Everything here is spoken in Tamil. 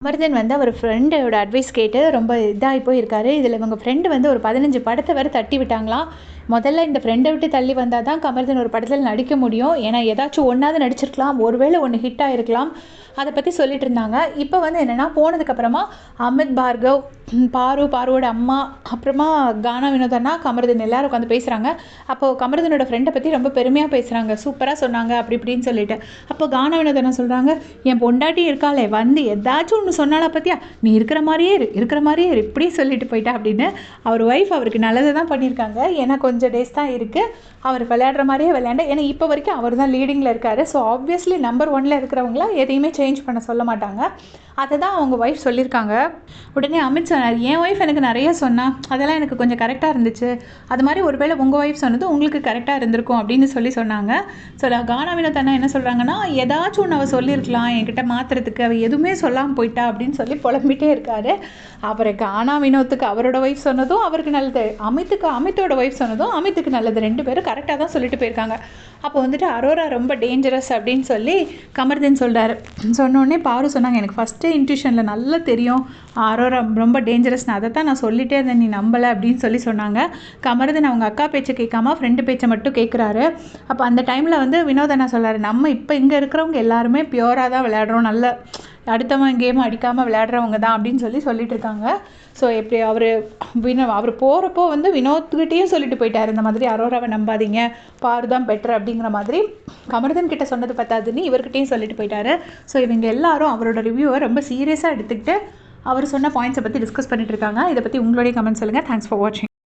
அமர்தன் வந்து அவர் ஃப்ரெண்டோட அட்வைஸ் கேட்டு ரொம்ப இதாகி போயிருக்காரு. இதில் இவங்க ஃப்ரெண்டு வந்து ஒரு 15 படத்தை வேறு தட்டி விட்டாங்களாம். முதல்ல இந்த ஃப்ரெண்டை விட்டு தள்ளி வந்தால் தான் கமர்தன் ஒரு படத்தில் நடிக்க முடியும். ஏன்னா ஏதாச்சும் ஒன்றாவது நடிச்சிருக்கலாம், ஒருவேளை ஒன்று ஹிட் ஆகிருக்கலாம். அதை பற்றி சொல்லிட்டு இருந்தாங்க. இப்போ வந்து என்னென்னா போனதுக்கப்புறமா அமித் பார்கவ், பாருவோட அம்மா, அப்புறமா கானா வினோதனா, கமர்தன் எல்லாரும் உட்காந்து பேசுகிறாங்க. அப்போது கமர்தனோட ஃப்ரெண்டை பற்றி ரொம்ப பெருமையாக பேசுகிறாங்க. சூப்பராக சொன்னாங்க அப்படி இப்படின்னு சொல்லிட்டு. அப்போ கானா வினோதனா சொல்கிறாங்க, என் பொண்டாட்டி இருக்காளே வந்து ஏதாச்சும் ஒன்று சொன்னாலா பற்றியா, நீ இருக்கிற மாதிரியே இப்படி சொல்லிட்டு போயிட்டா அப்படின்னு. அவர் ஒய்ஃப் அவருக்கு நல்லது தான் பண்ணியிருக்காங்க. ஏன்னா கொஞ்சம் டேஸ் தான் இருக்குது, அவர் விளையாடுற மாதிரியே விளையாண்டு. ஏன்னா இப்போ வரைக்கும் அவர் தான் லீடிங்கில் இருக்கார். ஸோ ஆப்வியஸ்லி நம்பர் 1ல் இருக்கிறவங்கள எதையுமே சேஞ்ச் பண்ண சொல்ல மாட்டாங்க. அதை தான் அவங்க ஒய்ஃப் சொல்லியிருக்காங்க. உடனே அமித் சொன்னார், என் ஒய்ஃப் எனக்கு நிறைய சொன்னால் அதெல்லாம் எனக்கு கொஞ்சம் கரெக்டாக இருந்துச்சு, அது மாதிரி ஒருவேளை உங்கள் ஒய்ஃப் சொன்னது உங்களுக்கு கரெக்டாக இருந்திருக்கும் அப்படின்னு சொன்னாங்க. ஸோ கானா வினோதனா என்ன சொல்கிறாங்கன்னா, ஏதாச்சும் ஒன்று அவள் சொல்லியிருக்கலாம் என்கிட்ட மாற்றுறதுக்கு, அவள் எதுவுமே சொல்லாமல் போயிட்டா அப்படின்னு சொல்லி புலம்பிகிட்டே இருக்காரு. அப்புறம் கானா வினோத்துக்கு அவரோட ஒய்ஃப் சொன்னதும் அவருக்கு நல்லது, அமித்தோட ஒய்ஃப் சொன்னதும் அமித்துக்கு நல்லது. 2 பேரும் கரெக்டாக தான் சொல்லிட்டு போயிருக்காங்க. அப்போ வந்துட்டு அரோரா ரொம்ப டேஞ்சரஸ் அப்படின்னு சொல்லி கமர்தன் சொல்கிறாரு. சொன்னோடனே பாரு சொன்னாங்க, எனக்கு ஃபஸ்ட்டு இன்ட்யூஷனில் நல்லா தெரியும் அரோரா ரொம்ப டேஞ்சரஸ்னு, அதை தான் நான் சொல்லிட்டே இருந்தேன், நீ நம்பலை அப்படின்னு சொன்னாங்க. கமர்தன் அவங்க அக்கா பேச்சை கேட்காம ஃப்ரெண்டு பேச்சை மட்டும் கேட்குறாரு. அப்போ அந்த டைமில் வந்து வினோதனா சொல்கிறாரு, நம்ம இப்போ இங்கே இருக்கிறவங்க எல்லாருமே பியூராக தான் விளையாடுறோம், நல்ல அடுத்தவன் கேம் அடிக்காமல் விளையாடுறவங்க தான் அப்படின்னு சொல்லிட்டு இருக்காங்க. ஸோ எப்படி அவர் போகிறப்போ வந்து வினோத்கிட்டேயும் சொல்லிட்டு போயிட்டார், இந்த மாதிரி அரோராவை நம்பாதீங்க, பாரு தான் பெட்டர் அப்படிங்கிற மாதிரி. கமர்தன் கிட்ட சொன்னது பத்தாதுன்னு இவர்கிட்டையும் சொல்லிட்டு போயிட்டாரு. ஸோ இவங்க எல்லாரும் அவரோட ரிவ்யூவை ரொம்ப சீரியஸாக எடுத்துக்கிட்டு அவர் சொன்ன பாயிண்ட்ஸை பற்றி டிஸ்கஸ் பண்ணிட்டு இருக்காங்க. இதை பற்றி உங்களுடைய கமெண்ட் சொல்லுங்கள். தேங்க்ஸ் ஃபார் வாட்சிங்.